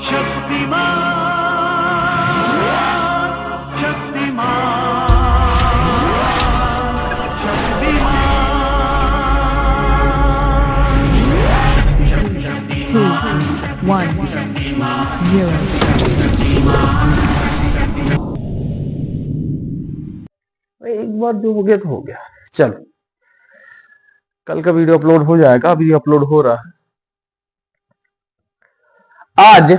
Shaktimaan Shaktimaan Two, one, zero. एक बार जो हो गया तो हो गया। चलो, कल का वीडियो अपलोड हो जाएगा, अभी अपलोड हो रहा है। आज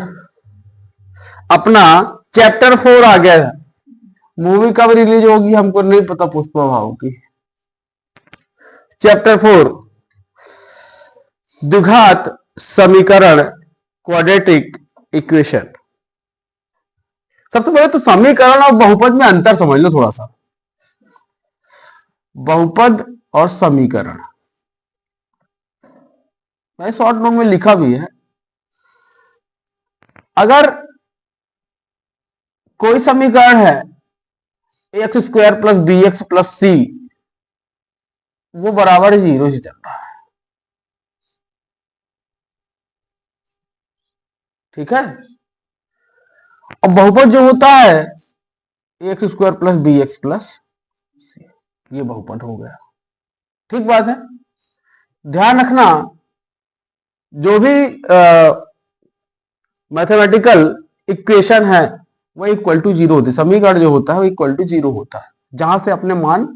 अपना चैप्टर 4 आ गया है। मूवी कब रिलीज होगी हमको नहीं पता, पुष्पा भाव की। चैप्टर 4 द्विघात समीकरण, क्वाड्रेटिक इक्वेशन। सबसे पहले तो समीकरण और बहुपद में अंतर समझ लो थोड़ा सा। बहुपद और समीकरण मैं शॉर्ट नोट में लिखा भी है। अगर कोई समीकरण है x square plus B x plus C, वो बराबर 0 से चल रहा है, ठीक है। और बहुपद जो होता है x square plus B x plus, ये बहुपद हो गया, ठीक बात है। ध्यान रखना, जो भी मैथमेटिकल इक्वेशन है वो इक्वल टू 0 होती है। समीकरण जो होता है वो इक्वल टू 0 होता है, जहां से अपने मान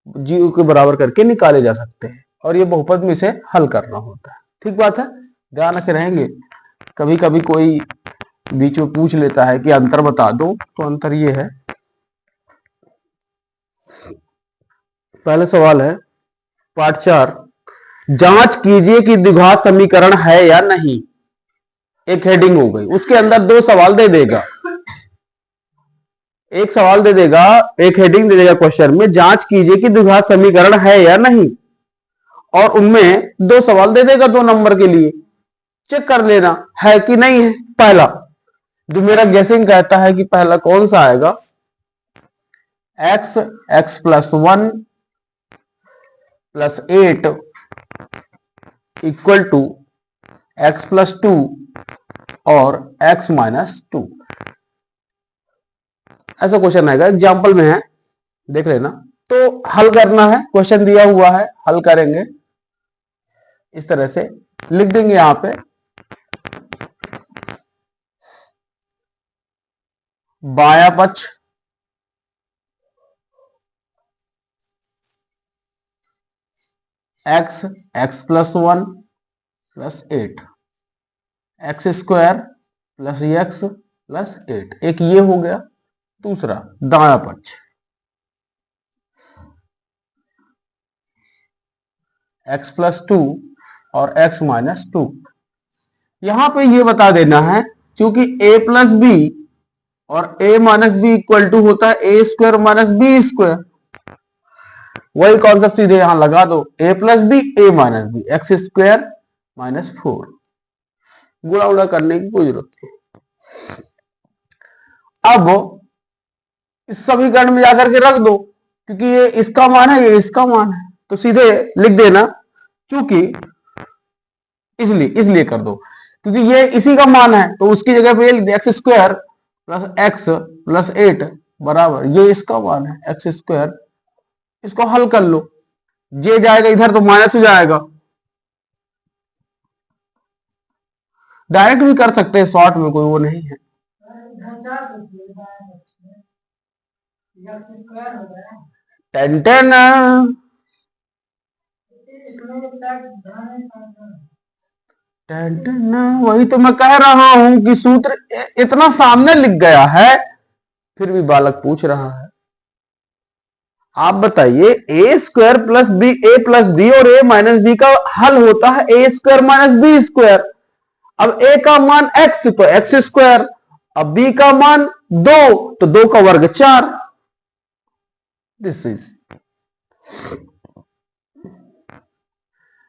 0 के बराबर करके निकाले जा सकते हैं, और ये बहुपद में इसे हल करना होता है, ठीक बात है। ध्यान रखे रहेंगे। कभी कभी कोई बीच में पूछ लेता है कि अंतर बता दो, तो अंतर ये है। पहले सवाल है पार्ट 4, जांच कीजिए कि द्विघात समीकरण है या नहीं। एक हेडिंग हो गई, उसके अंदर 2 सवाल दे देगा। एक सवाल दे देगा, एक हेडिंग दे देगा क्वेश्चन में, जांच कीजिए कि द्विघात समीकरण है या नहीं, और उनमें 2 सवाल दे देगा 2 नंबर के लिए। चेक कर लेना है कि नहीं है। पहला जो मेरा गेसिंग कहता है कि पहला कौन सा आएगा, x plus 1 plus 8 equal to x plus 2 और x माइनस 2, ऐसा क्वेश्चन आएगा। एग्जाम्पल में है, देख लेना। तो हल करना है, क्वेश्चन दिया हुआ है, हल करेंगे। इस तरह से लिख देंगे यहां पे बायां पक्ष x plus 1 plus 8, x square plus X plus 8, एक ये हो गया। दूसरा दायां पक्ष x प्लस 2 और x माइनस 2। यहां पे ये बता देना है, क्योंकि a प्लस बी और a minus b equal to होता है a square minus b square. वही कॉन्सेप्ट सीधे यहां लगा दो, a plus B a minus b, x square minus 4। गुणा उड़ा करने की कोई जरूरत नहीं। अब इस समीकरण में जाकर के रख दो, क्योंकि ये इसका मान है, ये इसका मान है, तो सीधे लिख देना। क्योंकि इसलिए कर दो, क्योंकि ये इसी का मान है, तो उसकी जगह पे लिख दे X square plus X plus 8 बराबर, ये इसका मान है एक्स स्क्वायर। इसको हल कर लो, जे जाएगा इधर तो माइनस हो जाएगा। डायरेक्ट भी कर सकते हैं, शॉर्ट में कोई वो नहीं है। टेन वही तो मैं कह रहा हूं कि सूत्र इतना सामने लिख गया है, फिर भी बालक पूछ रहा है। आप बताइए, ए स्क्वायर प्लस बी, ए प्लस बी और ए माइनस बी का हल होता है a square minus b square. अब ए का मान एक्स तो एक्स स्क्वायर, अब बी का मान 2 तो 2 का वर्ग 4। दिस इज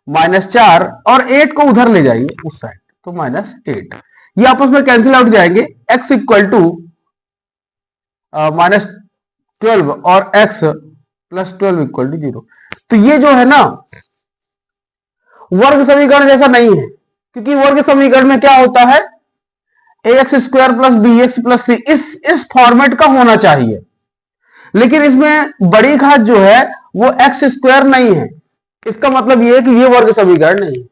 -4 और 8 को उधर ले जाइए उस साइड, तो -8। ये आपस में कैंसिल आउट जाएंगे। x इक्वल टू -12 और x प्लस 12 इक्वल टू 0। तो ये जो है ना, वर्ग समीकरण जैसा नहीं है, क्योंकि वर्ग समीकरण में क्या होता है, A X square plus B x plus C इस फॉर्मेट का होना चाहिए, लेकिन इसमें बड़ी घात जो है वो एक्स स्क्वायर नहीं है। इसका मतलब ये है कि ये वर्ग समीकरण नहीं है।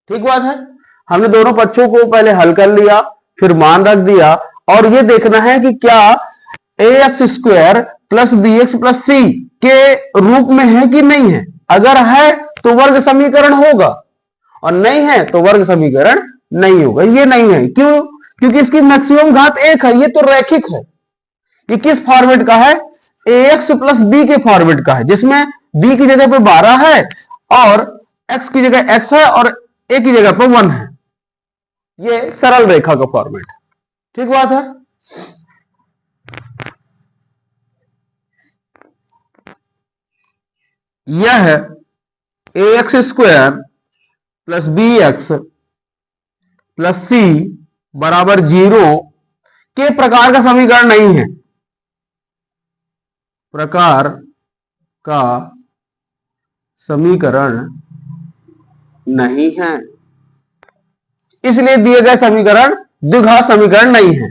ठीक बात है। हमने दोनों पक्षों को पहले हल कर लिया, फिर मान रख दिया, और ये देखना है कि क्या A X square plus B x plus C के रूप में है कि नहीं है। अगर है तो वर्ग समीकरण होगा, और नहीं है तो वर्ग समीकरण नहीं होगा। ये नहीं है, क्यों? क्योंकि इसकी मैक्सिमम घात एक है, ये तो रैखिक है। ये किस फॉर्मेट का है? ए एक्स प्लस बी के फॉर्मेट का है, जिसमें बी की जगह पे 12 है और एक्स की जगह एक्स है और ए की जगह पे 1 है। ये सरल रेखा का फॉर्मेट है। ठीक बात है। यह है A X square plus B x plus C बराबर 0 के प्रकार का समीकरण नहीं है। प्रकार का समीकरण नहीं है, इसलिए दिए गए समीकरण द्विघात समीकरण नहीं है।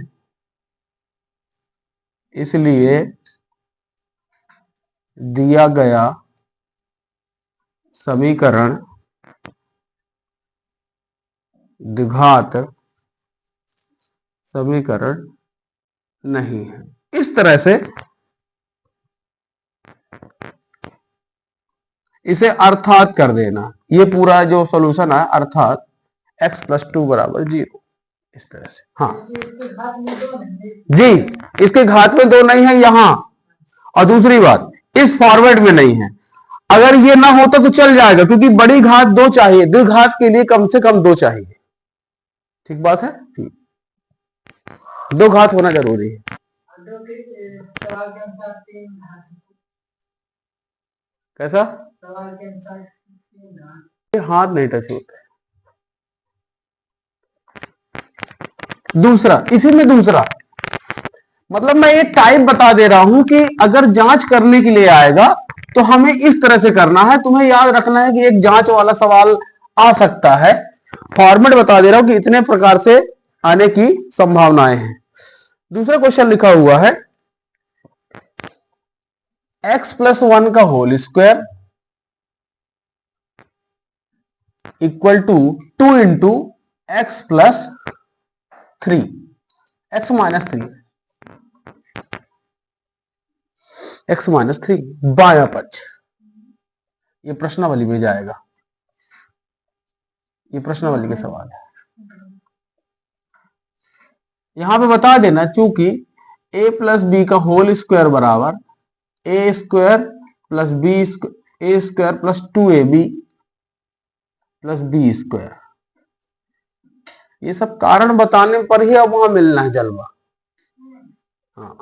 इसलिए दिया गया समीकरण द्विघात समीकरण नहीं है। इस तरह से इसे अर्थात कर देना। ये पूरा जो सॉल्यूशन है अर्थात x प्लस 2 बराबर 0, इस तरह से। हाँ जी, इसके घात में 2 नहीं है यहां, और दूसरी बात इस फॉर्मेट में नहीं है। अगर ये ना होता तो चल जाएगा, क्योंकि बड़ी घात 2 चाहिए, द्विघात के लिए कम से कम 2 चाहिए। ठीक बात है। 2 घात होना जरूरी है। कैसा? हाथ नहीं टच होता है। दूसरा, इसी में दूसरा मतलब मैं एक टाइप बता दे रहा हूं कि अगर जांच करने के लिए आएगा तो हमें इस तरह से करना है। तुम्हें याद रखना है कि एक जांच वाला सवाल आ सकता है। फॉर्मेट बता दे रहा हूं कि इतने प्रकार से आने की संभावनाएं हैं। दूसरा क्वेश्चन लिखा हुआ है x प्लस 1 का whole square equal to 2 into x plus 3, x minus 3, x minus 3 बायां पक्ष। ये प्रश्नावली में जाएगा, ये प्रश्नावली के सवाल है। यहां पे बता देना, चूंकि a प्लस बी का होल स्क्वायर बराबर A square plus B A square plus 2ab plus B square. ये सब कारण बताने पर ही अब वहां मिलना है जलवा। हाँ,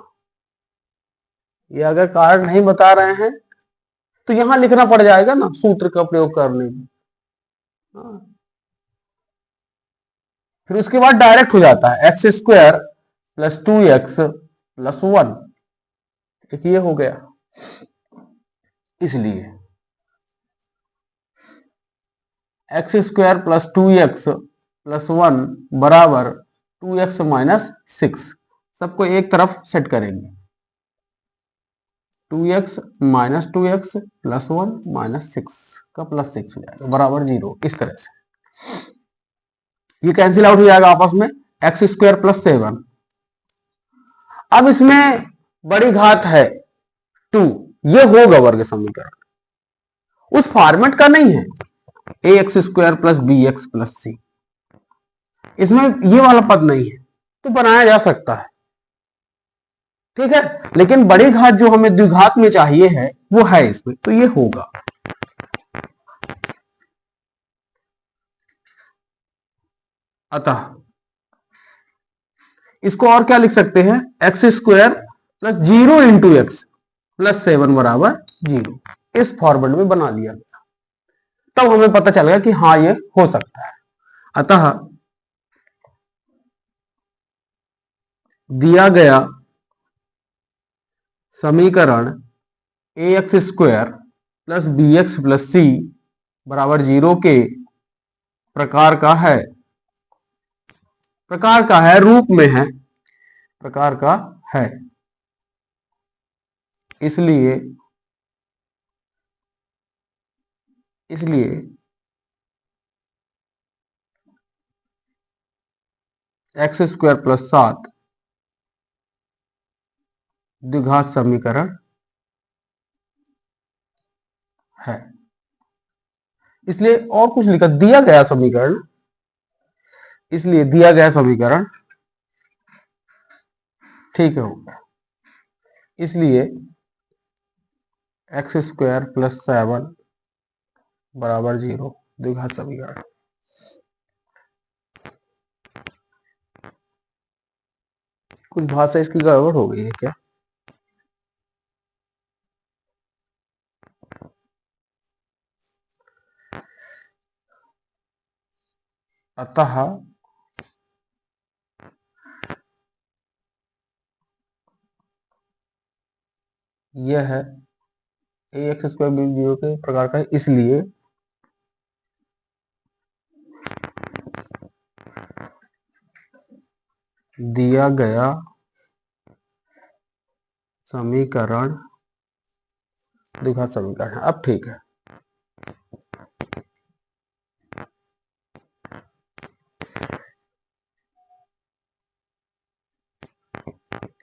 ये अगर कारण नहीं बता रहे हैं तो यहां लिखना पड़ जाएगा ना सूत्र का प्रयोग करने में। हाँ। फिर उसके बाद डायरेक्ट हो जाता है x square plus 2x plus 1। एक ये हो गया। इसलिए x square plus 2x plus 1 बराबर 2x माइनस 6। सबको एक तरफ सेट करेंगे। 2x minus 2x plus 1 minus 6 का प्लस 6 हो जाएगा बराबर 0। इस तरह से ये कैंसिल आउट हो जाएगा आपस में। X square plus 7। अब इसमें बड़ी घात है 2, ये होगा वर्ग समीकरण। उस फॉर्मेट का नहीं है A X square plus B x plus C. इसमें ये वाला पद नहीं है, तो बनाया जा सकता है। ठीक है, लेकिन बड़ी घात जो हमें द्विघात में चाहिए है वो है इसमें, तो ये होगा। अतः इसको और क्या लिख सकते हैं? X square plus 0 into x plus 7 बराबर 0। इस फॉर्मेट में बना लिया गया, तब हमें पता चलेगा कि हाँ ये हो सकता है। अतः दिया गया समीकरण A X square plus B x plus C बराबर 0 के प्रकार का है। प्रकार का है, रूप में है, प्रकार का है, इसलिए एक्स स्क्वायर प्लस 7 द्विघात समीकरण है। इसलिए और कुछ लिखा, दिया गया समीकरण, इसलिए दिया गया समीकरण ठीक है, होगा। इसलिए एक्स स्क्वायर प्लस 7 बराबर 0 द्विघात समीकरण। कुछ भाषा इसकी गड़बड़ हो गई है क्या? अतः यह है ए एक्स स्क्वायर बी 0 के प्रकार का है, इसलिए दिया गया समीकरण द्विघात समीकरण है। अब ठीक है,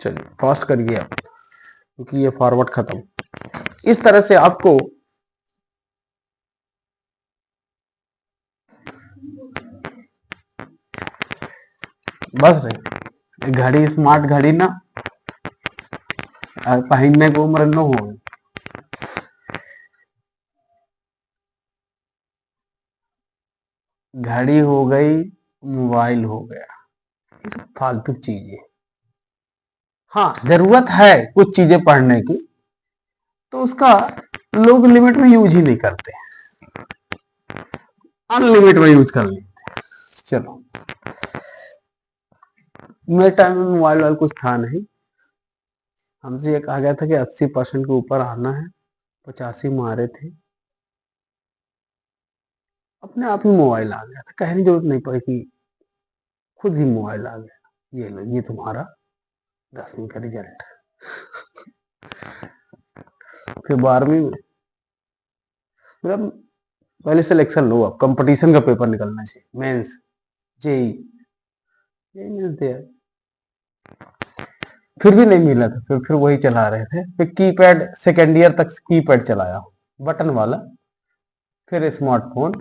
चलिए फास्ट करिए आप, क्योंकि ये फॉरवर्ड खत्म। इस तरह से आपको बस रही घड़ी, स्मार्ट घड़ी ना पहनने को उम्र न हो, घड़ी हो गई, मोबाइल हो गया, फालतू चीजें। हाँ, जरूरत है कुछ चीजें पढ़ने की, तो उसका लोग लिमिट में यूज ही नहीं करते, अनलिमिट में यूज कर लेते। चलो, मेरे टाइम में मोबाइल वाल कुछ था नहीं, हमसे ये कहा गया था कि 80% के ऊपर आना है, 85 मारे थे, अपने आप ही मोबाइल आ गया था, कहने की जरूरत नहीं पड़ी कि खुद ही मोबाइल आ गया, ये लो, ये तुम्हारा 10वीं का रिजल्ट। फिर 12वीं में मतलब पहले सिलेक्शन लो, अब कंपटीशन का पेपर निकलना चाहिए, मेंस, जेई, यही मिलते हैं। फिर भी नहीं मिला था, फिर वही चला रहे थे, फिर कीपैड, सेकेंड ईयर तक कीपैड चलाया, बटन वाला, फिर स्मार्टफोन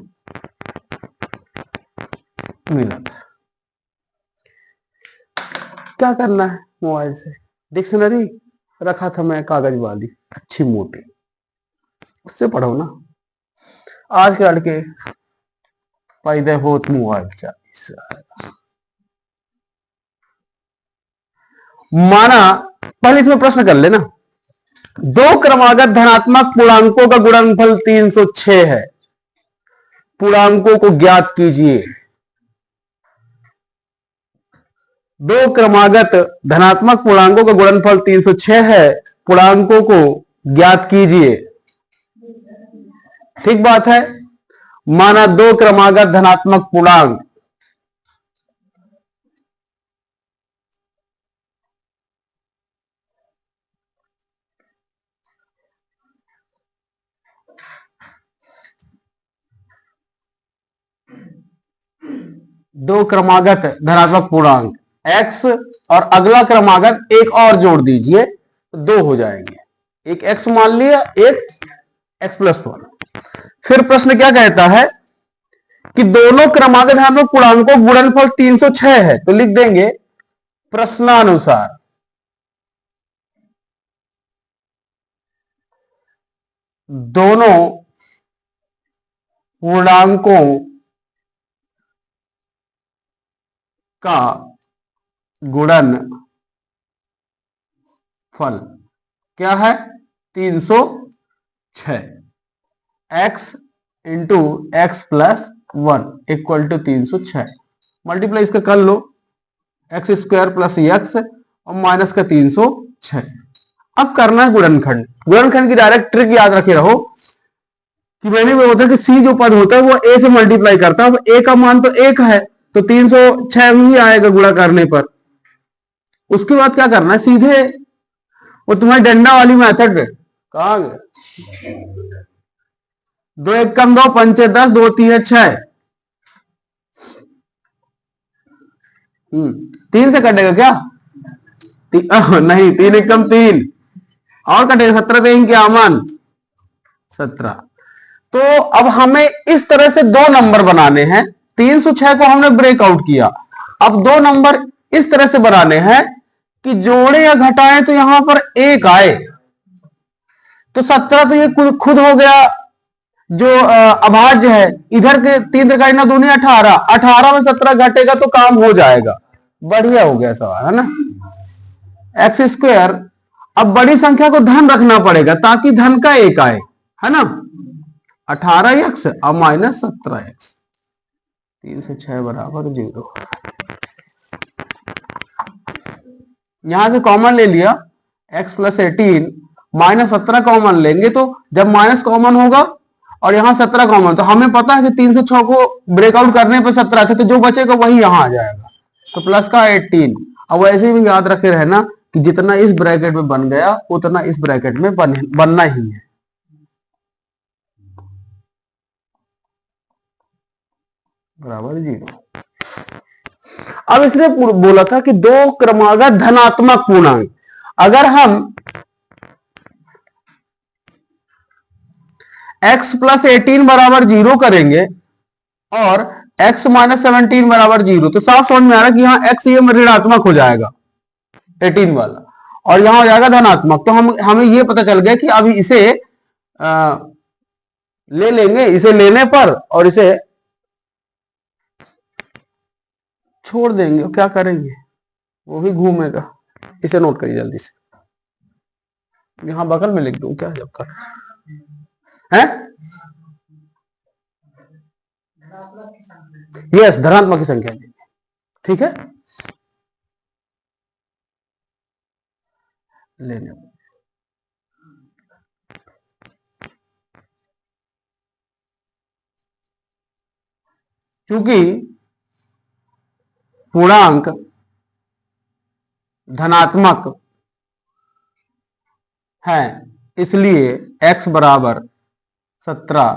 मिला था। क्या करना है मोबाइल से, डिक्शनरी रखा था मैं कागज वाली अच्छी मोटी, उससे पढ़ो ना। आज के लड़के पैदा होत मोबाइल चाहिए। माना, पहले इसमें प्रश्न कर लेना, दो क्रमागत धनात्मक पूर्णांकों का गुणनफल 306 है, पूर्णांकों को ज्ञात कीजिए। दो क्रमागत धनात्मक पूर्णांकों का गुणनफल 306 है, पूर्णांकों को ज्ञात कीजिए। ठीक बात है, माना दो क्रमागत धनात्मक पूर्णांक, दो क्रमागत धनात्मक पूर्णांक x और अगला क्रमागत एक और जोड़ दीजिए तो 2 हो जाएंगे, एक x मान लिया, एक x+1। फिर प्रश्न क्या कहता है कि दोनों क्रमागत धनात्मक पूर्णांकों गुणनफल 306 है, तो लिख देंगे प्रश्नानुसार दोनों पूर्णांकों का गुणनफल क्या है, 306, x into x+1 equal to 306। Multiply इसका कर लो, एक्स स्क्वायर प्लस एक्स और माइनस का 306। अब करना है गुणनखंड। गुणनखंड की डायरेक्ट ट्रिक याद रखे रहो कि मैंने वो होता है कि सी जो पद होता है वो ए से मल्टीप्लाई करता है, अब ए का मान तो 1 है तो 306 ही आएगा गुणा करने पर। उसके बाद क्या करना है, सीधे वो तुम्हारी डंडा वाली मेथड है, कहा गया, 2 1 कम 2 5 10 2 3 6, 3 से कटेगा क्या, नहीं 3 1 कम 3 और कटेगा, 17 देंगे क्या अमन, 17। तो अब हमें इस तरह से दो नंबर बनाने हैं, 306 को हमने ब्रेकआउट किया, अब दो नंबर इस तरह से बनाने हैं कि जोड़े या घटाएं तो यहां पर एक आए। तो 17 तो ये खुद हो गया जो अभाज्य है, इधर के 3 त्रिकाई ना दूनी 18, 18 में 17 घटेगा तो काम हो जाएगा। बढ़िया हो गया सवाल, है ना। एक्स स्क्वायर, अब बड़ी संख्या को धन रखना पड़ेगा ताकि धन का एक आए, है ना। 18x और माइनस 17x, 3 से 6 बराबर 0। यहां से कॉमन ले लिया, x प्लस 18 माइनस 17 कॉमन लेंगे, तो जब माइनस कॉमन होगा और यहां 17 कॉमन, तो हमें पता है कि 3 से 6 को ब्रेकआउट करने पे 17 थे, तो जो बचेगा वही यहां आ जाएगा, तो प्लस का 18। अब वैसे भी याद रखे रहना कि जितना इस ब्रैकेट में बन गया उतना इस ब्रैकेट में बनना ही है। बराबर 0। अब इसने बोला था कि दो क्रमागत धनात्मक पूर्णांक, अगर हम x प्लस 18 बराबर 0 करेंगे और x माइनस 17 बराबर 0, तो साफ समझ में आ रहा है कि यहां x ये ऋणात्मक हो जाएगा 18 वाला, और यहां हो जाएगा धनात्मक। तो हमें ये पता चल गया कि अभी इसे ले लेंगे, इसे लेने पर और इसे छोड़ देंगे, क्या करेंगे, वो भी घूमेगा। इसे नोट करिए जल्दी से, यहां बगल में लिख दूं क्या जब कर है, यस धनात्मक की संख्या लेंगे, ठीक है, लेने। क्योंकि पूर्णांक धनात्मक है इसलिए x बराबर 17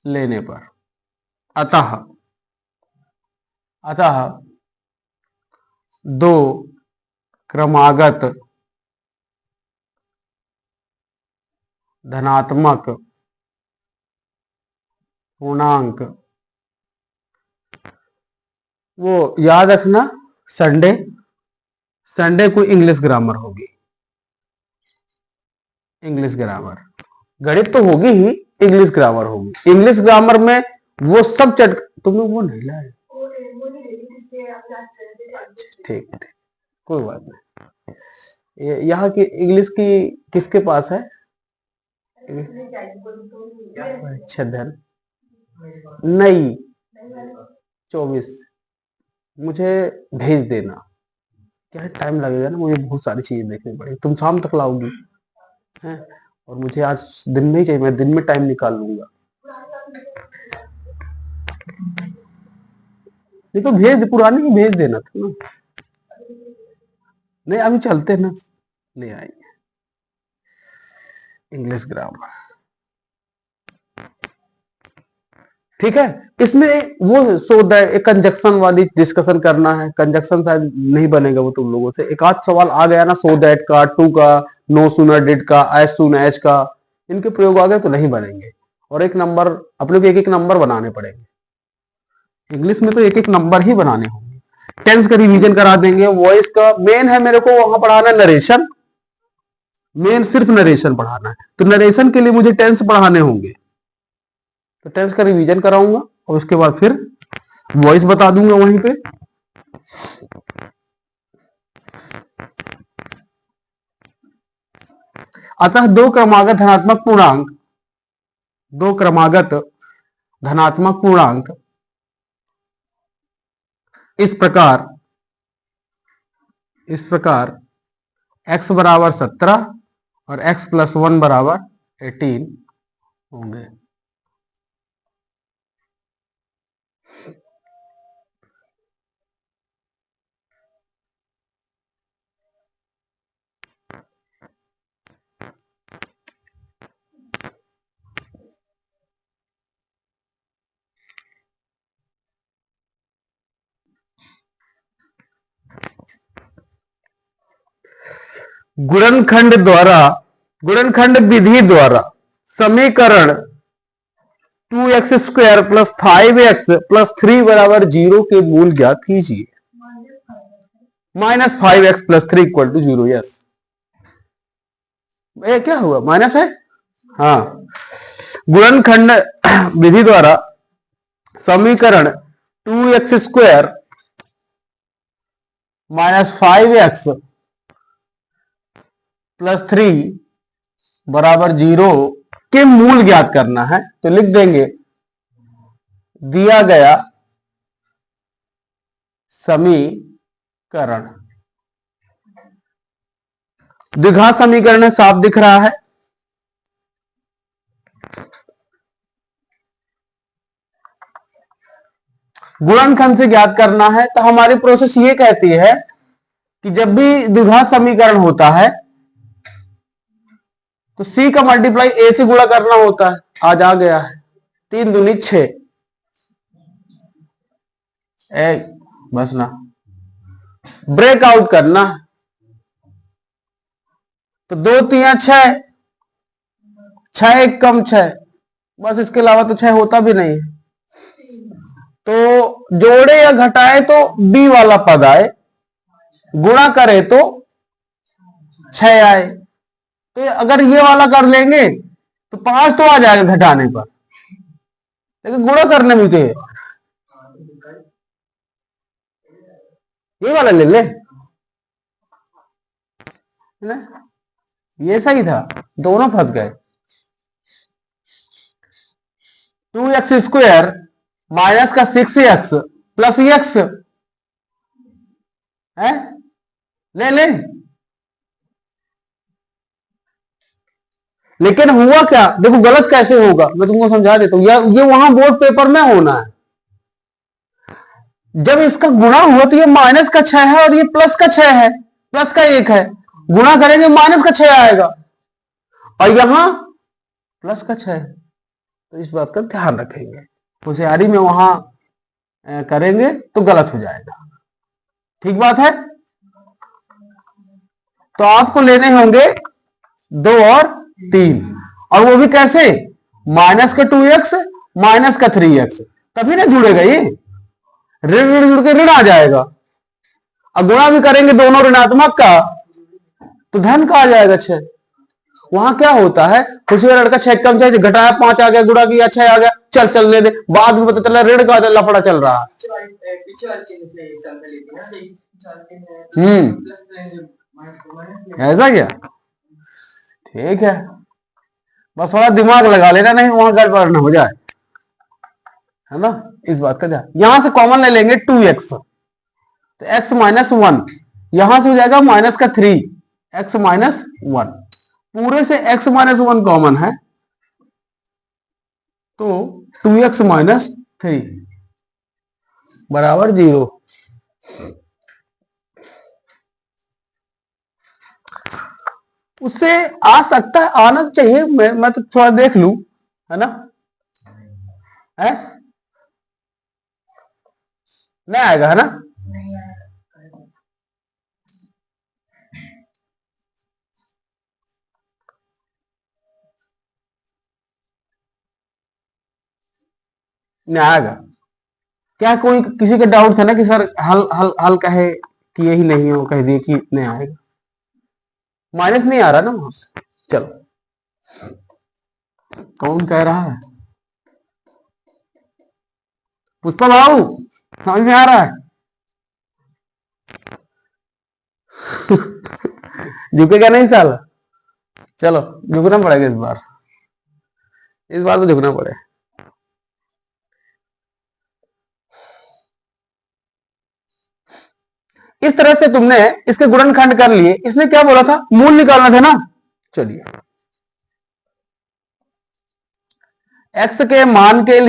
लेने पर, अतः दो क्रमागत धनात्मक पूर्णांक, वो याद रखना संडे को इंग्लिश ग्रामर होगी, इंग्लिश ग्रामर, गणित तो होगी ही, इंग्लिश ग्रामर होगी। इंग्लिश ग्रामर में वो सब तुमने वो नहीं लाए, ठीक ठीक, कोई बात नहीं। यहाँ की इंग्लिश की किसके पास है, अच्छा धन नहीं, 24 मुझे भेज देना, क्या टाइम लगेगा ना, मुझे बहुत सारी चीजें देखनी पड़ेगी, तुम शाम तक लाओगी हैं, और मुझे आज दिन में ही चाहिए, मैं दिन में टाइम निकाल लूंगा। नहीं तो पुरानी ही भेज देना था ना, नहीं अभी चलते ना, ले आएंगे इंग्लिश ग्रामर, ठीक है। इसमें वो एक कंजक्शन वाली डिस्कशन करना है, कंजक्शन शायद नहीं बनेगा वो तुम लोगों से, एक आध सवाल आ गया ना, सो दैट का, टू का, नो सूनर डिड का, एज सून एज का, इनके प्रयोग आ गए तो नहीं बनेंगे, और एक नंबर अपने को एक नंबर बनाने पड़ेंगे, इंग्लिश में तो एक नंबर ही बनाने होंगे। टेंस का रिवीजन करा देंगे, वॉइस का मेन है मेरे को वहां पढ़ाना नरेशन, मेन सिर्फ नरेशन पढ़ाना है, तो नरेशन के लिए मुझे टेंस पढ़ाने होंगे, तो टेंस का रिवीजन कराऊंगा और उसके बाद फिर वॉइस बता दूंगा वहीं पे। अतः दो क्रमागत धनात्मक पूर्णांक इस प्रकार x बराबर 17 और x प्लस 1 बराबर 18 होंगे। गुणनखंड विधि द्वारा समीकरण 2x² प्लस 5x प्लस 3 बराबर 0 के मूल ज्ञात कीजिए। -5x plus 3 equal to 0। Yes, ये क्या हुआ, माइनस है। हाँ, गुणनखंड विधि द्वारा समीकरण 2x² माइनस 5x प्लस 3 बराबर 0 के मूल ज्ञात करना है। तो लिख देंगे दिया गया समीकरण, द्विघात समीकरण है, साफ दिख रहा है। गुणनखंड से ज्ञात करना है तो हमारी प्रोसेस ये कहती है कि जब भी द्विघात समीकरण होता है तो सी का मल्टीप्लाई ए से गुणा करना होता है। आज आ गया है 3 दूनी 6, बस ना, ब्रेकआउट करना तो 2 3 6, 6 1 कम 6, बस, इसके अलावा तो 6 होता भी नहीं है। तो जोड़े या घटाए तो बी वाला पद आए, गुणा करे तो 6 आए। तो अगर ये वाला कर लेंगे तो 5 तो आ जाएगा घटाने पर, लेकिन गुणा करने में तो ये वाला ले ले ना, ये सही था, दोनों फंस गए। 2x² माइनस का 6x प्लस x है, ले ले। लेकिन हुआ क्या, देखो गलत कैसे होगा, मैं तुमको समझा देता हूं। ये वहां बोर्ड पेपर में होना है। जब इसका गुणा हुआ तो ये माइनस का 6 है और ये प्लस का 6 है, प्लस का 1 है, गुणा करेंगे माइनस का 6 आएगा, और यहां प्लस का 6 है। तो इस बात का ध्यान रखेंगे, होशियारी में वहां करेंगे तो गलत हो जाएगा। ठीक बात है। तो आपको लेने होंगे 2 और 3, और वो भी कैसे, माइनस का 2x माइनस का 3x, तभी ना जुड़ेगा ये, ऋण ऋण जुड़ के ऋण आ जाएगा। और गुणा भी करेंगे दोनों ऋणात्मक का तो धन का आ जाएगा 6। वहां क्या होता है, खुशी वाला लड़का 6 कम 6 घटाया 5 आ गया, गुणा किया 6 आ गया, चल चल ले दे, बाद में पता चला ऋण का लफड़ा चल रहा है। ऐसा क्या, ठीक है, बस थोड़ा दिमाग लगा लेना, नहीं वहां गड़बड़ ना हो जाए, है ना। इस बात का ध्यान, यहां से कॉमन ले लेंगे 2x, तो x माइनस 1, यहां से हो जाएगा माइनस का 3, x माइनस 1, पूरे से x माइनस 1 कॉमन है तो 2x माइनस 3 बराबर 0। उससे आ सकता है, आना चाहिए, मैं तो थोड़ा देख लूं, है ना, है नहीं आएगा, है ना। नहीं आएगा क्या, कोई किसी का डाउट था ना कि सर हल हल हल कहे कि यही नहीं हो, कह दिए कि नहीं आएगा, माइनस नहीं आ रहा ना वहां। चलो, कौन कह रहा है, पुष्पा बाबू, समझ में आ रहा है। झुकेगा नहीं साला, चलो झुकना पड़ेगा इस बार तो झुकना पड़ेगा। इस तरह से तुमने इसके गुणनखंड कर लिए। इसने क्या बोला था, मूल निकालना था ना। चलिए, x के मान के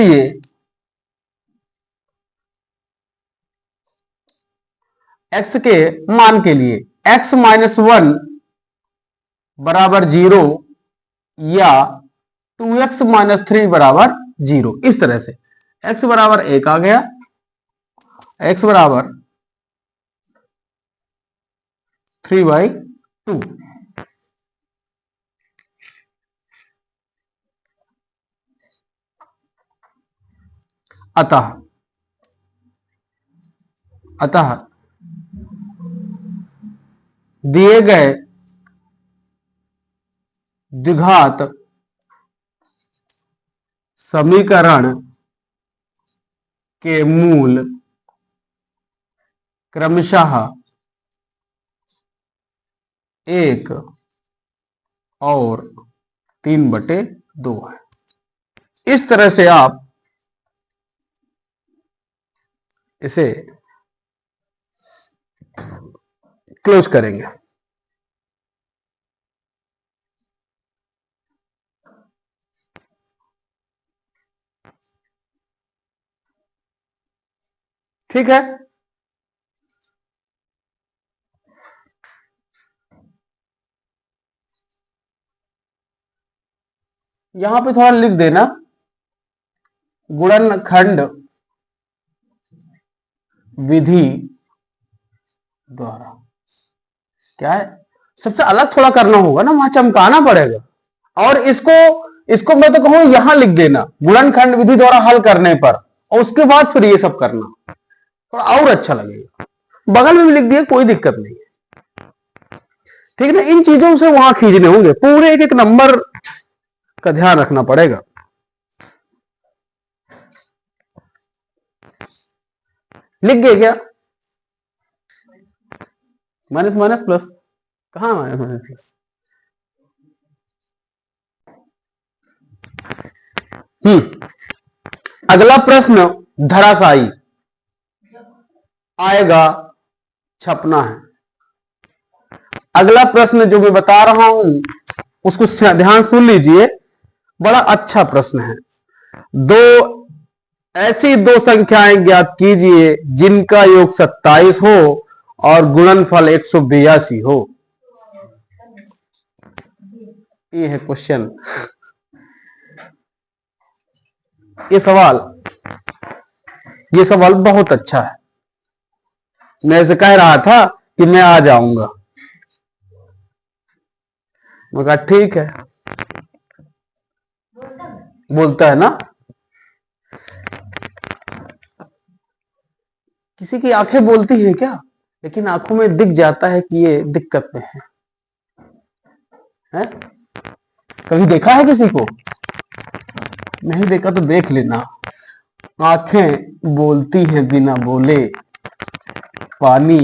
लिए x माइनस 1 बराबर 0 या 2x माइनस 3 बराबर 0, इस तरह से x बराबर 1 आ गया, x बराबर 3/2, अतः अतः दिए गए द्विघात समीकरण के मूल क्रमशः 1 और 3/2 है। इस तरह से आप इसे क्लोज करेंगे। ठीक है, यहां पे थोड़ा लिख देना गुणनखंड विधि द्वारा। क्या है, सबसे अलग थोड़ा करना होगा ना, वहां चमकाना पड़ेगा। और इसको मैं तो कहूं यहां लिख देना गुणनखंड विधि द्वारा हल करने पर, और उसके बाद फिर ये सब करना, थोड़ा और अच्छा लगेगा। बगल में भी लिख दिया, कोई दिक्कत नहीं है, ठीक है ना। इन चीजों से वहां खींचने होंगे, पूरे एक एक नंबर का ध्यान रखना पड़ेगा। लिख गए क्या? माइनस माइनस प्लस, कहां माइनस माइनस प्लस? अगला प्रश्न धराशायी आएगा, छपना है। अगला प्रश्न जो मैं बता रहा हूं उसको ध्यान सुन लीजिए, बड़ा अच्छा प्रश्न है। ऐसी दो संख्याएं ज्ञात कीजिए जिनका योग 27 हो और गुणनफल 182 हो। ये है क्वेश्चन। ये सवाल बहुत अच्छा है। मैं ऐसे कह रहा था कि मैं आ जाऊंगा, मैं कहा ठीक है, बोलता है ना। किसी की आंखें बोलती हैं क्या, लेकिन आंखों में दिख जाता है कि ये दिक्कत में है? कभी देखा है किसी को? नहीं देखा तो देख लेना। आंखें बोलती हैं बिना बोले, पानी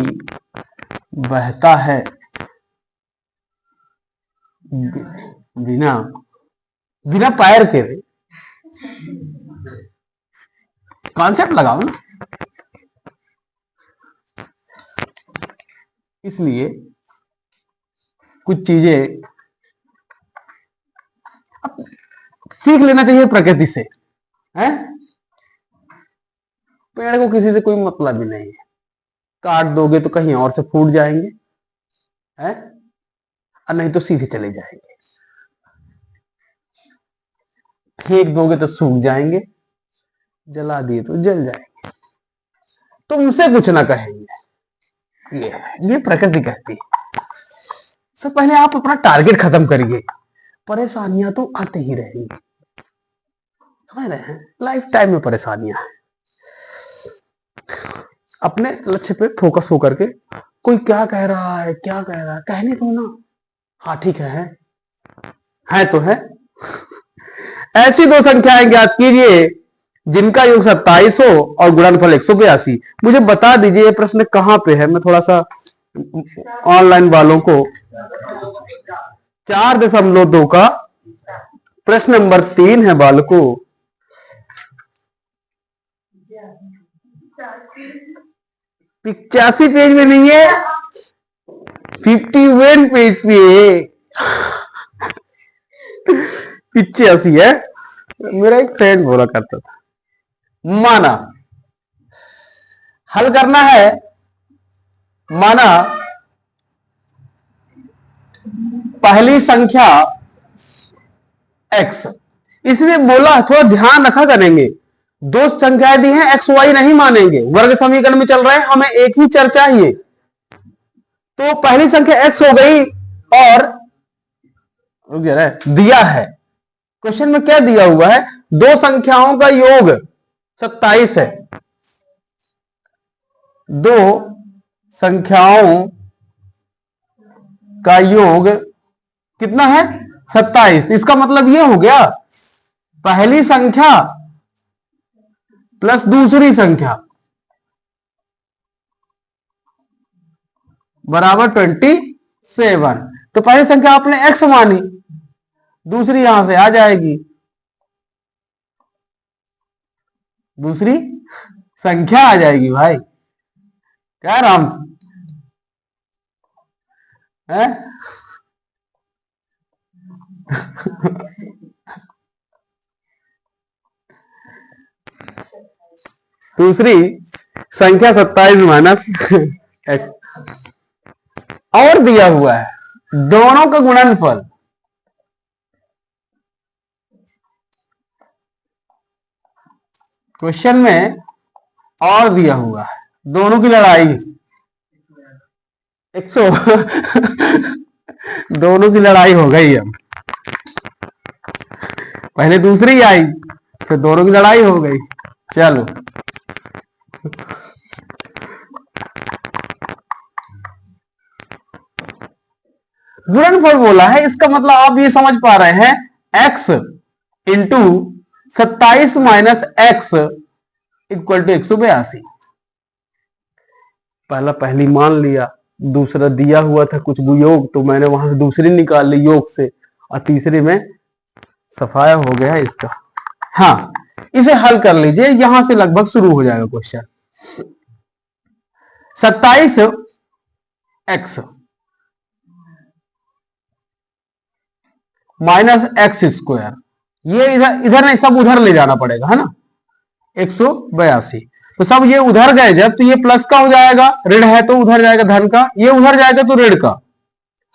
बहता है बिना बिना पैर के। कॉन्सेप्ट लगाओ ना। इसलिए कुछ चीजें सीख लेना चाहिए प्रकृति से, है? पेड़ को किसी से कोई मतलब ही नहीं है, काट दोगे तो कहीं और से फूट जाएंगे, है? और नहीं तो सीधे चले जाएंगे, फेंक दोगे तो सूख जाएंगे, जला दिए तो जल जाएंगे, तुमसे कुछ ना कहेंगे। ये प्रकृति कहती है। सब पहले आप अपना टारगेट खत्म करिए, परेशानियां तो आते ही रहेंगी, समझ रहे हैं? लाइफ टाइम में परेशानियां हैं। अपने लक्ष्य पे फोकस हो करके, कोई क्या कह रहा है कहने दो ना। हाँ ठीक है तो है। ऐसी दो संख्याएं ज्ञात कीजिए जिनका योग 27 हो और गुणनफल 182। मुझे बता दीजिए ये प्रश्न कहां पे है, मैं थोड़ा सा ऑनलाइन वालों को 4.2 का प्रश्न नंबर 3 है बालकों। 85 पेज में नहीं है, 51 पेज पे है। 85 है। मेरा एक फ्रेंड बोला करता था। माना हल करना है, माना पहली संख्या x, इसलिए बोला थोड़ा ध्यान रखा करेंगे। दो संख्याएं दी हैं, एक्स वाई नहीं मानेंगे, वर्ग समीकरण में चल रहे हैं, हमें एक ही चर चाहिए। तो पहली संख्या x हो गई, और दिया है क्वेश्चन में क्या दिया हुआ है, दो संख्याओं का योग 27 है। दो संख्याओं का योग कितना है? 27। इसका मतलब ये हो गया पहली संख्या प्लस दूसरी संख्या बराबर 27। तो पहली संख्या आपने x मानी, दूसरी यहां से आ जाएगी, दूसरी संख्या आ जाएगी भाई। क्या राम है? दूसरी संख्या 27 माइनस x और दिया हुआ है दोनों का गुणनफल। क्वेश्चन में और दिया हुआ है दोनों की लड़ाई 100 दोनों की लड़ाई हो गई। अब पहले दूसरी आई, फिर दोनों की लड़ाई हो गई। चलो गुणनफल बोला है, इसका मतलब आप ये समझ पा रहे हैं x into 27 minus x equal to 182। पहली मान लिया, दूसरा दिया हुआ था कुछ योग, तो मैंने वहां से दूसरी निकाल ली योग से, और तीसरी में सफाया हो गया इसका। हाँ, इसे हल कर लीजिए, यहां से लगभग शुरू हो जाएगा question. 27 x minus x square, ये इधर नहीं, सब उधर ले जाना पड़ेगा, है ना। 182, तो सब ये उधर गए जब, तो ये प्लस का हो जाएगा, ऋण है तो उधर जाएगा धन का, ये उधर जाएगा तो ऋण का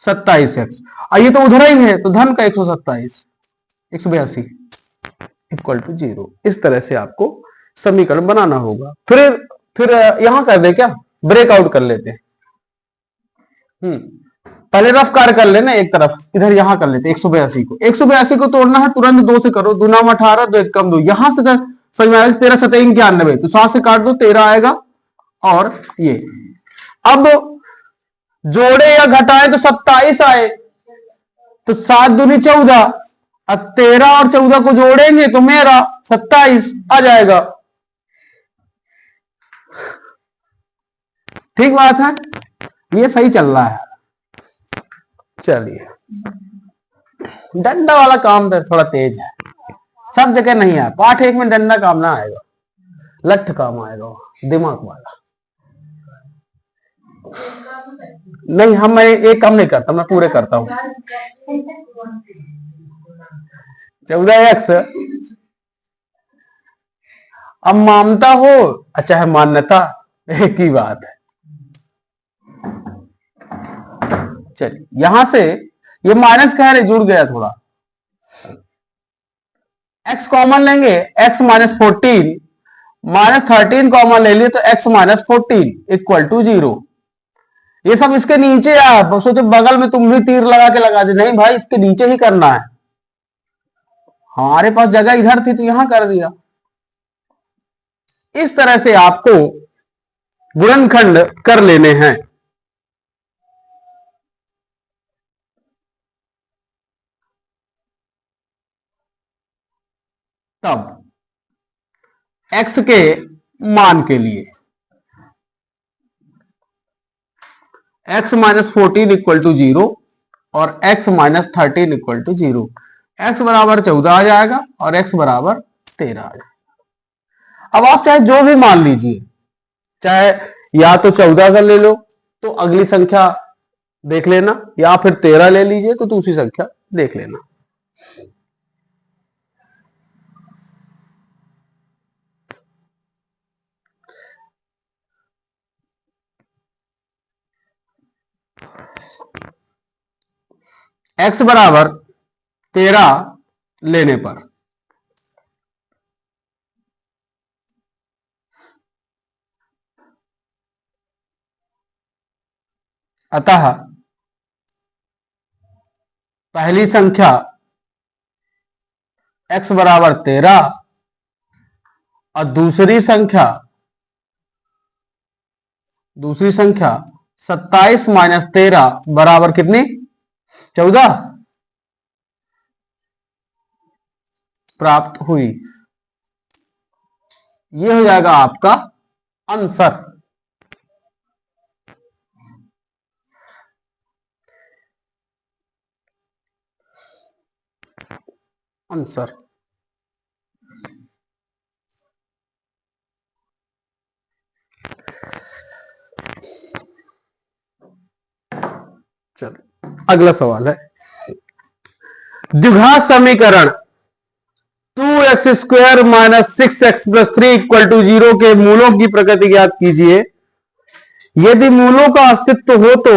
27x, और ये तो उधर ही है तो धन का 182 इक्वल टू 0। इस तरह से आपको समीकरण बनाना होगा। फिर यहां कर दे, क्या ब्रेकआउट कर लेते हैं। पहले रफ कार्य कर लेना, एक तरफ इधर यहां कर लेते 182 को तोड़ना है, तुरंत 2 से करो, 2 9 18, 2 1 कम 2, यहां से समझ में आएगा 13 7 91, तो 7 से काट दो 13 आएगा। और ये अब जोड़े या घटाए तो 27 आए, तो 7 दूनी 14, अब 13 और 14 को जोड़ेंगे तो मेरा 27 आ जाएगा। ठीक बात है, ये सही चल रहा है। चलिए, डंडा वाला काम तो थोड़ा तेज है, सब जगह नहीं है। पाठ 1 में डंडा काम ना आएगा, लठ काम आएगा, दिमाग वाला नहीं। मैं एक काम नहीं करता, मैं पूरे करता हूं। 14x अब मानता हो अच्छा है, मान्यता एक ही बात है। चलिए, यहां से ये माइनस कह रहे, जुड़ गया थोड़ा, x कॉमन लेंगे, x माइनस 14 माइनस 13 कॉमन ले लिए तो x माइनस 14 इक्वल टू 0। ये सब इसके नीचे, आप सोचो बगल में तुम भी तीर लगा के लगा दे, नहीं भाई इसके नीचे ही करना है, हमारे पास जगह इधर थी तो यहां कर दिया। इस तरह से आपको गुणनखंड कर लेने हैं। तब x के मान के लिए x माइनस 14 इक्वल टू 0 और x minus 13 equal to 0, x बराबर 14 आ जाएगा और x बराबर 13 आ जाएगा। अब आप चाहे जो भी मान लीजिए, चाहे या तो 14 का ले लो तो अगली संख्या देख लेना, या फिर 13 ले लीजिए तो दूसरी संख्या देख लेना। x बराबर 13 लेने पर अतः पहली संख्या x बराबर 13 और दूसरी संख्या 27 माइनस 13 बराबर कितनी? 14 प्राप्त हुई। यह हो जाएगा आपका आंसर। आंसर चलो अगला सवाल है द्विघात समीकरण 2x² minus 6x plus 3 equal to 0 के मूलों की प्रकृति ज्ञात कीजिए। यदि मूलों का अस्तित्व हो तो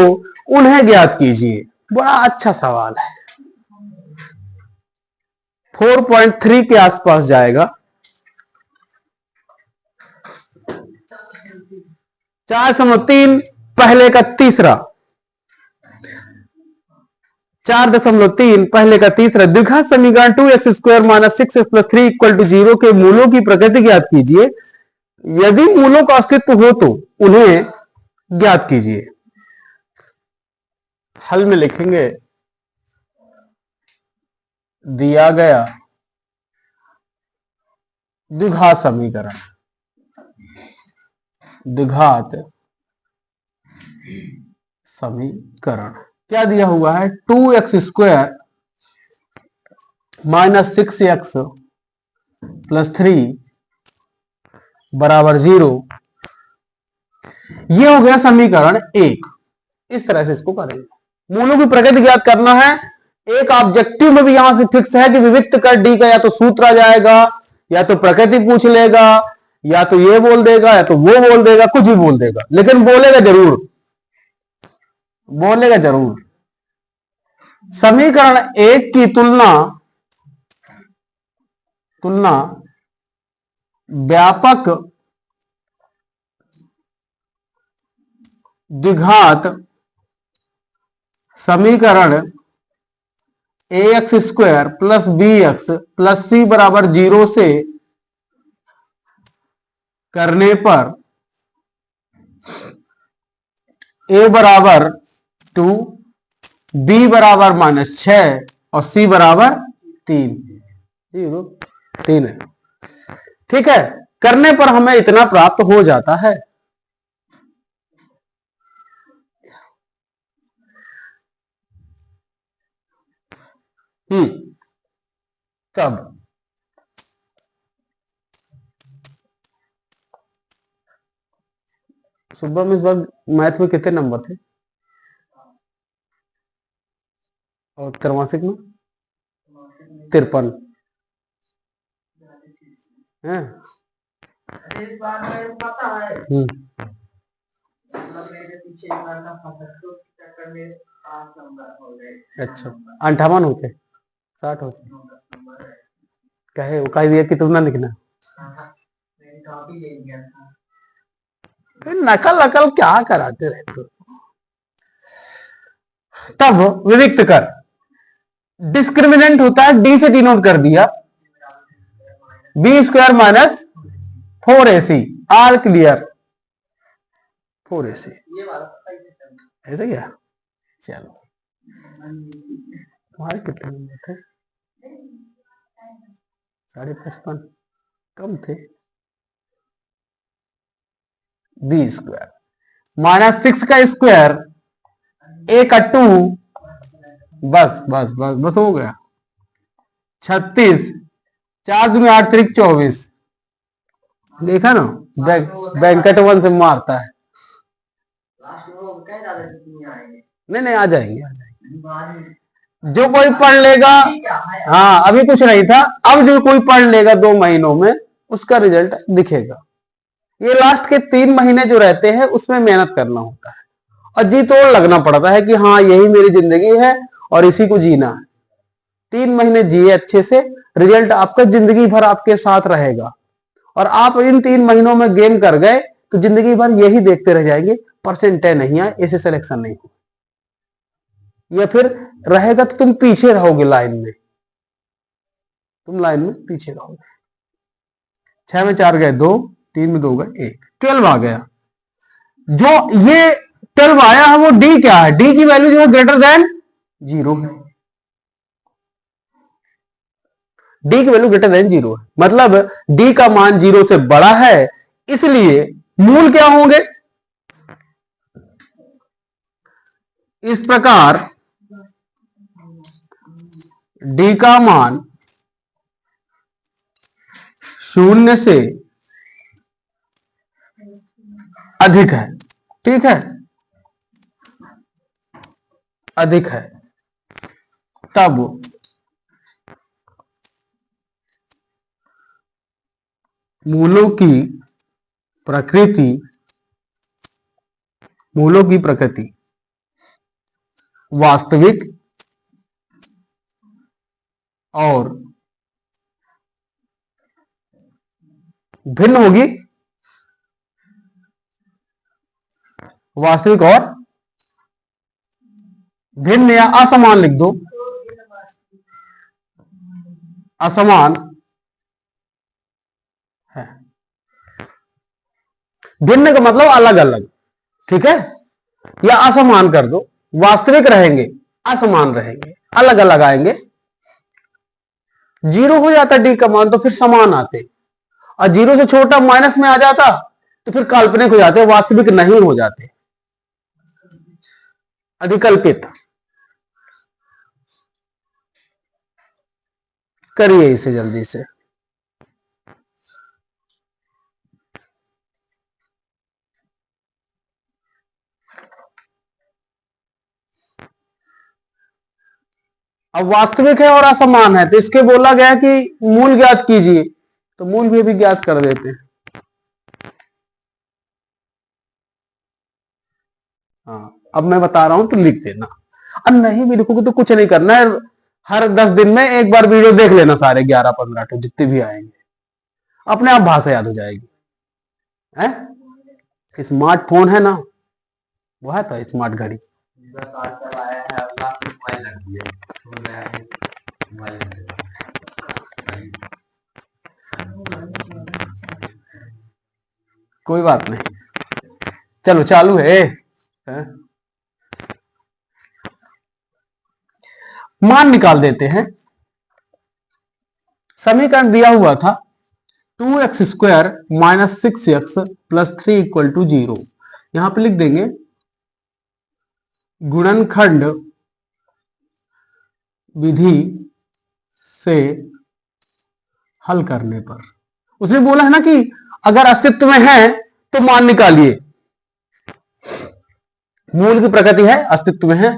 उन्हें ज्ञात कीजिए। बड़ा अच्छा सवाल है, 4.3 के आसपास जाएगा। 4.3 पहले का तीसरा, 4.3 पहले का तीसरा द्विघात समीकरण 2x² minus 6x plus 3 equal to 0 के मूलों की प्रकृति ज्ञात कीजिए। यदि मूलों का अस्तित्व हो तो उन्हें ज्ञात कीजिए। हल में लिखेंगे दिया गया द्विघात समीकरण, द्विघात समीकरण क्या दिया हुआ है? 2x² माइनस 6x प्लस 3 बराबर 0। यह हो गया समीकरण 1। इस तरह से इसको करेंगे। मूलों की प्रकृति ज्ञात करना है। एक ऑब्जेक्टिव में भी यहां से फिक्स है कि विविक्त कर डी का या तो सूत्र आ जाएगा, या तो प्रकृति पूछ लेगा, या तो ये बोल देगा, या तो वो बोल देगा, कुछ भी बोल देगा, लेकिन बोलेगा जरूर, बोलेगा जरूर। समीकरण 1 की तुलना व्यापक द्विघात समीकरण ax² plus bx plus c बराबर 0 से करने पर a बराबर 2, b बराबर -6 और c बराबर 3 है। ठीक है, करने पर हमें इतना प्राप्त हो जाता है। तब सुबह में इस बार मैथ में कितने नंबर थे और त्रैमासिक में 53 है। इस बार में पता है मेरे पीछे एक लड़का फंसा तो उसके चक्कर में 5 नंबर हो गए। अच्छा 58 होते 60 होते कहे वो कह दिया कि तुम ना लिखना। मैंने कॉपी ले लिया था। फिर नकल क्या कराते रहते। तब विविक्त कर डिस्क्रिमिनेंट होता है, डी से डिनोट कर दिया, b² माइनस 4ac आल क्लियर 4ac ये वाला पता ही नहीं। ऐसे क्या? चलो तुम्हारे कितने नंबर थे? 55 कम थे। b² माइनस 6 का स्क्वायर a का 2 बस हो गया। 36 4 दूनी 8 3 24 देखा ना, बैंकट 1 से मारता है। लास्ट में वो कह ज्यादा कितनी आएंगे? नहीं आ जाएंगे। जो कोई पढ़ लेगा, हाँ अभी कुछ नहीं था, अब जो कोई पढ़ लेगा 2 महीनों में उसका रिजल्ट दिखेगा। ये लास्ट के 3 महीने जो रहते हैं उसमें मेहनत करना होता है और जी तोड़ लगना पड़ता है कि हाँ यही मेरी जिंदगी है और इसी को जीना है। 3 महीने जिए अच्छे से, रिजल्ट आपका जिंदगी भर आपके साथ रहेगा। और आप इन 3 महीनों में गेम कर गए तो जिंदगी भर यही देखते रह जाएंगे, परसेंट नहीं आए, ऐसे सिलेक्शन नहीं हो, या फिर रहेगा तो तुम पीछे रहोगे लाइन में, तुम लाइन में पीछे रहोगे। 6 में 4 गए 2, 3 में 2 गए 1, 12 आ गया। जो ये 12 आया है वो डी क्या है, डी की वैल्यू जो है ग्रेटर देन 0 है, डी की वैल्यू ग्रेटर देन 0 है, मतलब डी का मान 0 से बड़ा है, इसलिए मूल क्या होंगे। इस प्रकार डी का मान 0 से अधिक है, ठीक है, अधिक है, तब मूलों की प्रकृति वास्तविक और भिन्न होगी, वास्तविक और भिन्न या असमान लिख दो, असमान है। भिन्न का मतलब अलग अलग, ठीक है, या असमान कर दो, वास्तविक रहेंगे, असमान रहेंगे, अलग अलग आएंगे। 0 हो जाता डी का मान तो फिर समान आते, और 0 से छोटा माइनस में आ जाता तो फिर काल्पनिक हो जाते, वास्तविक नहीं हो जाते, अधिकल्पित। करिए इसे जल्दी से। अब वास्तविक है और असमान है तो इसके बोला गया कि मूल ज्ञात कीजिए, तो मूल भी अभी ज्ञात कर देते हैं। हाँ, अब मैं बता रहा हूं तो लिख देना, अब नहीं भी लिखोगे तो कुछ नहीं करना है, हर 10 दिन में एक बार वीडियो देख लेना, सारे 11-15 तो जितने भी आएंगे, अपने आप भाषा याद हो जाएगी। है स्मार्टफोन है ना, वो है तो स्मार्ट घड़ी। कोई बात नहीं, चलो चालू है। मान निकाल देते हैं। समीकरण दिया हुआ था 2x² - 6x + 3 = 0। यहां पे लिख देंगे गुणनखंड विधि से हल करने पर। उसने बोला है ना कि अगर अस्तित्व में है तो मान निकालिए, मूल की प्रकृति है, अस्तित्व में है।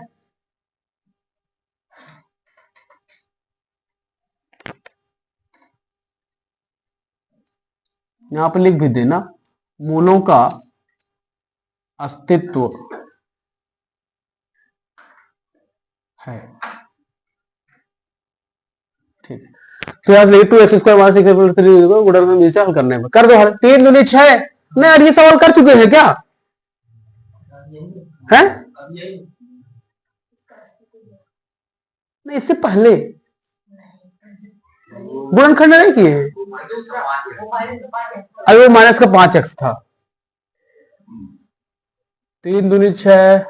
यहां पर लिख भी देना मूलों का अस्तित्व है, ठीक है। तो यहां से 2x² - 6x + 3 को गुणनखंड से हल करने पर कर दो हल। 3 दूनी 6। नहीं यार, ये सवाल कर चुके हैं क्या, है नहीं, इससे पहले गुणनखंड नहीं किए हैं। अरे वो माइनस का 5x था। 3 दूनी 6,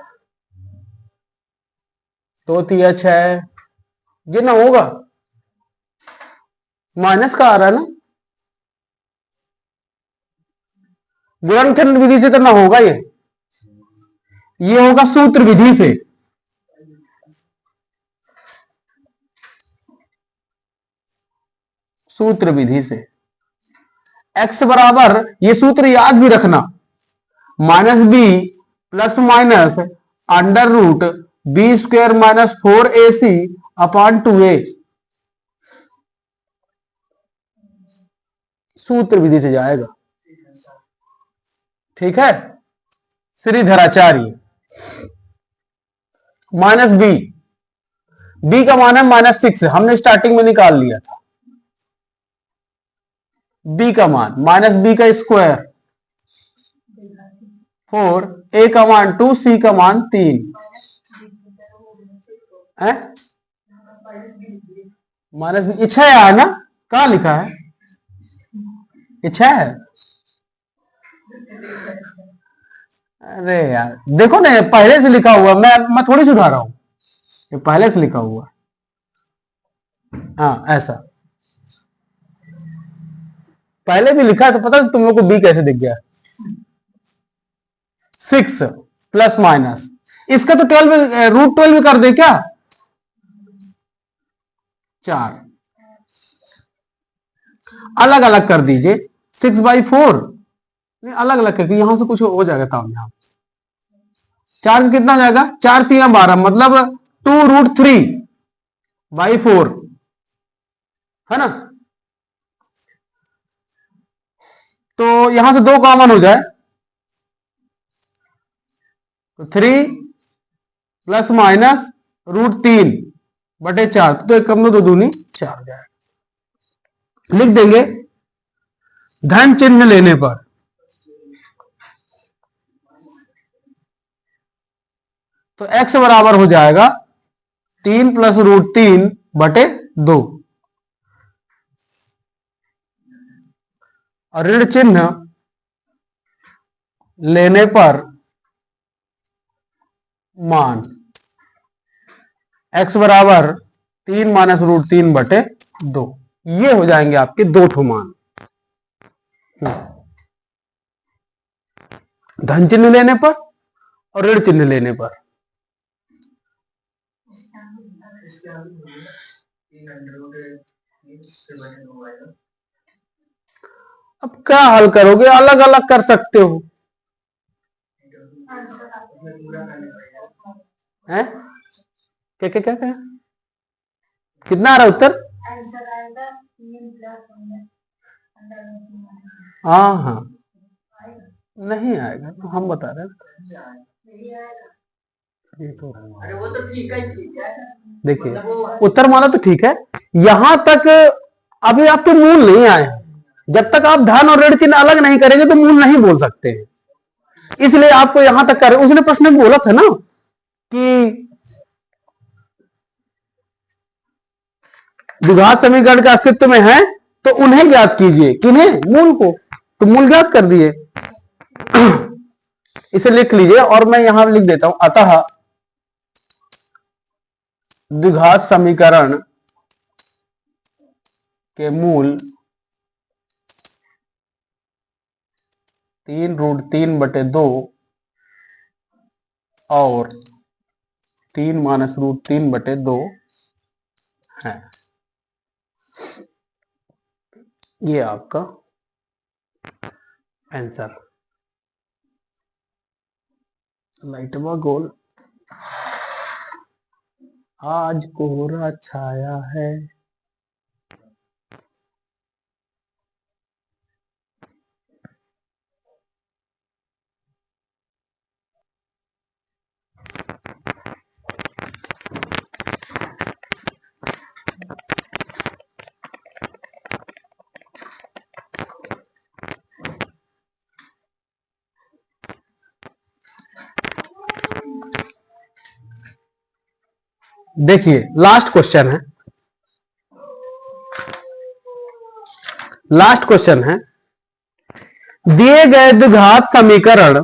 2 तिया 6, ये ना होगा, माइनस का आ रहा है ना, गुणनखंड विधि से तो ना होगा, ये होगा सूत्र विधि से। सूत्र विधि से x बराबर, ये सूत्र याद भी रखना, -b ± √b² - 4ac/2a, सूत्र विधि से जाएगा, ठीक है। श्रीधराचार्य -b का मान है -6, हमने स्टार्टिंग में निकाल लिया था। b का मान -b² 4, a का मान 2, c का मान 3 है, -b 6 है ना, कहां लिखा है, ये 6 है। अरे यार देखो ना, ये पहले से लिखा हुआ, मैं थोड़ी सुधार रहा हूं, ये पहले से लिखा हुआ। हाँ ऐसा पहले भी लिखा है, तो पता है तुम लोग को बी कैसे दिख गया। 6 प्लस माइनस, इसका तो 12 √12 कर दे क्या, 4 अलग अलग कर दीजिए, 6/4 नहीं अलग अलग करके यहां से कुछ हो जाएगा काम यहां। 4 का कितना जाएगा, 4 3 12, मतलब 2√3/4 है ना। तो यहां से 2 कॉमन हो जाए, तो 3 प्लस माइनस √3/4, तो एक कम दो दूनी 4 हो जाएगा। लिख देंगे धन चिन्ह लेने पर तो x बराबर हो जाएगा 3 प्लस √3/2, और ऋण चिन्ह लेने पर मान x बराबर 3 माइनस √3/2, ये हो जाएंगे आपके 2 ठो मान। धन चिन्ह लेने पर और ऋण चिन्ह लेने पर। अब क्या हल करोगे, अलग अलग कर सकते हो हैं। क्या क्या क्या क्या कितना आ रहा है उत्तर। हाँ हाँ नहीं आएगा तो हम बता रहे हैं। ये तो अरे वो तो ठीक है देखिए उत्तर माना तो ठीक है, यहां तक अभी आपके मूल नहीं आए हैं। जब तक आप धन और ऋण चिन्ह अलग नहीं करेंगे तो मूल नहीं बोल सकते हैं, इसलिए आपको यहां तक कर, उसने प्रश्न में बोला था ना कि द्विघात समीकरण का अस्तित्व में है तो उन्हें ज्ञात कीजिए, किन्हें, मूल को, तो मूल ज्ञात कर दिए। इसे लिख लीजिए और मैं यहां लिख देता हूं, अतः द्विघात समीकरण के मूल 3√3/2 और 3 माइनस √3/2 है। ये आपका आंसर। लाइटवा गोल, आज कोहरा छाया है। देखिए लास्ट क्वेश्चन है, लास्ट क्वेश्चन है, दिए गए द्विघात समीकरण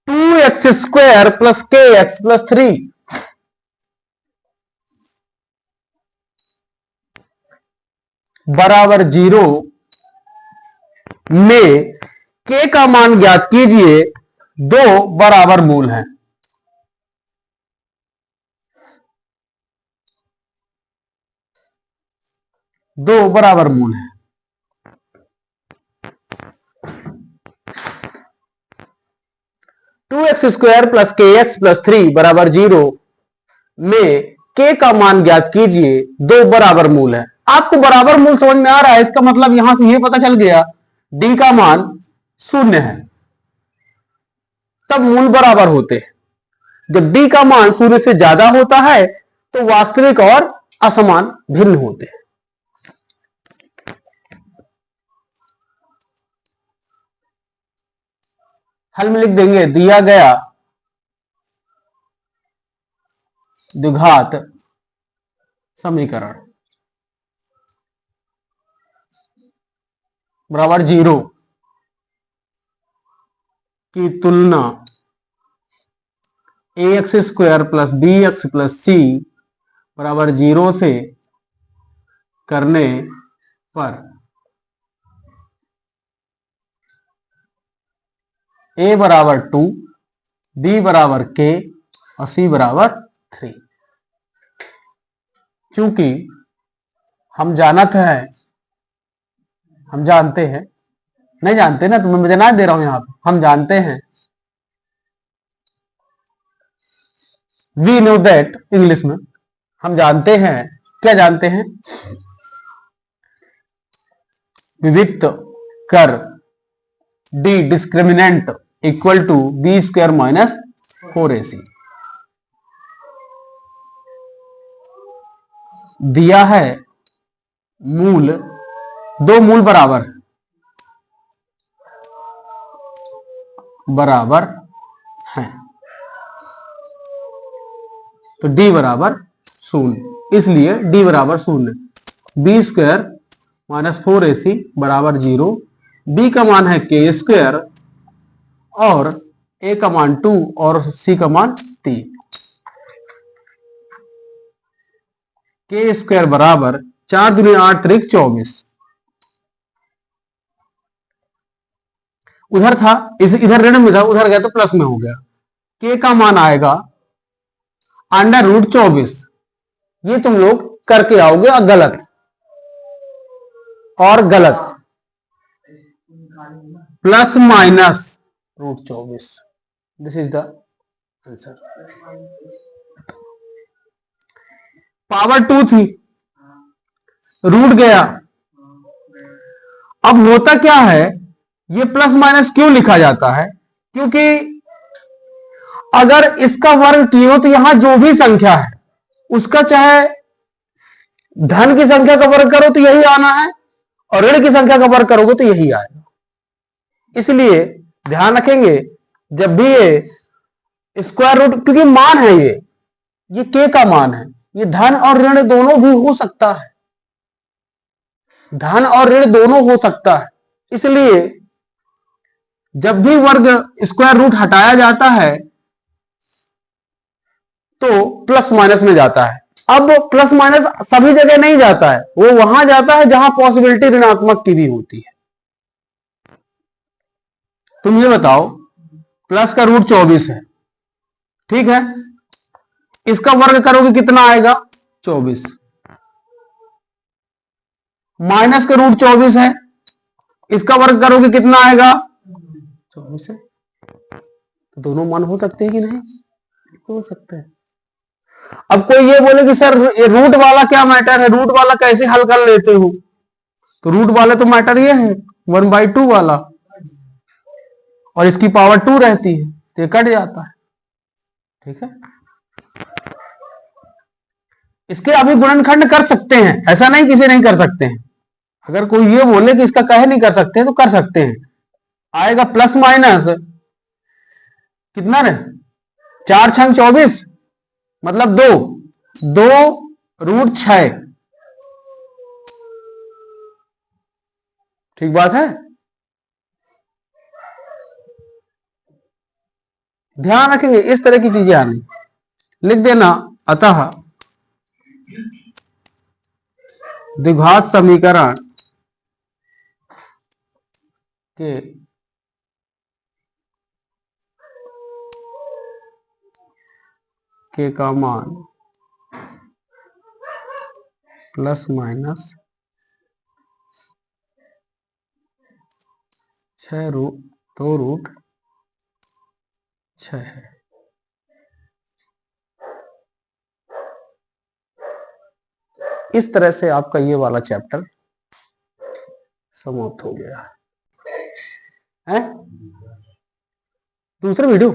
2x² प्लस kx प्लस 3 बराबर 0 में k का मान ज्ञात कीजिए, 2 बराबर मूल हैं। दो बराबर मूल है। टू एक्स स्क्वायर प्लस के एक्स प्लस 3 बराबर 0 में k का मान ज्ञात कीजिए, 2 बराबर मूल है। आपको बराबर मूल समझ में आ रहा है, इसका मतलब यहां से यह पता चल गया d का मान 0 है, तब मूल बराबर होते हैं। जब d का मान 0 से ज्यादा होता है तो वास्तविक और असमान भिन्न होते हैं। हल में लिख देंगे, दिया गया द्विघात समीकरण बराबर 0 की तुलना ax square plus bx plus c बराबर 0 से करने पर a बराबर 2, b बराबर k और c बराबर 3। क्योंकि हम जानते हैं, नहीं जानते ना, तो मैं बना दे रहा हूं यहां पे, हम जानते हैं, वी नो दैट, इंग्लिश में हम जानते हैं, क्या जानते हैं, विविक्त कर D discriminant equal to b square minus 4ac। दिया है मूल, दो मूल बराबर हैं, तो d बराबर 0, इसलिए d बराबर 0, बी स्क्वायर माइनस 4ac बराबर 0, b का मान है k स्क्वायर और a का मान 2 और c का मान 3। k स्क्वायर बराबर 4 दूनी 8 त्रिक 24, उधर था, इधर ऋण में था, उधर गया तो प्लस में हो गया। k का मान आएगा अंडर रूट 24, ये तुम लोग करके आओगे और गलत plus minus root 24, this is the answer. Power 2 थी, रूट गया, अब होता क्या है, ये प्लस माइनस क्यों लिखा जाता है, क्योंकि अगर इसका वर्ग किए तो यहां जो भी संख्या है उसका चाहे धन की संख्या का वर्ग करो तो यही आना है और ऋण की संख्या का वर्ग करोगे तो यही आएगा। इसलिए ध्यान रखेंगे जब भी ये स्क्वायर रूट, क्योंकि मान है ये k का मान है, ये धन और ऋण दोनों भी हो सकता है, धन और ऋण दोनों हो सकता है, इसलिए जब भी वर्ग स्क्वायर रूट हटाया जाता है तो प्लस माइनस में जाता है। अब प्लस माइनस सभी जगह नहीं जाता है, वो वहां जाता है जहां पॉसिबिलिटी ऋणात्मक की भी होती है। तुम ये बताओ, प्लस का रूट 24 है, ठीक है, इसका वर्ग करोगे कितना आएगा 24, माइनस का रूट 24 है, इसका वर्ग करोगे कितना आएगा 24 है। तो दोनों मान हो सकते हैं कि नहीं, हो सकते हैं। अब कोई ये बोले कि सर ये रूट वाला क्या मैटर है, रूट वाला कैसे हल कर लेते हो, तो रूट वाले तो मैटर ये है 1/2 वाला, और इसकी पावर 2 रहती है तो ये कट जाता है, ठीक है। इसके अभी गुणनखंड कर सकते हैं, ऐसा नहीं किसी नहीं कर सकते हैं, अगर कोई ये बोले कि इसका कहे नहीं कर सकते तो कर सकते हैं। आएगा प्लस माइनस कितना रे, 4 छंग 24 मतलब 2 रूट 6, ठीक बात है। ध्यान रखेंगे इस तरह की चीजें आनी, लिख देना। अतः द्विघात समीकरण के का मान प्लस माइनस 6 रूट 2 रूट 6 है। इस तरह से आपका ये वाला चैप्टर समाप्त हो गया है। दूसरा वीडियो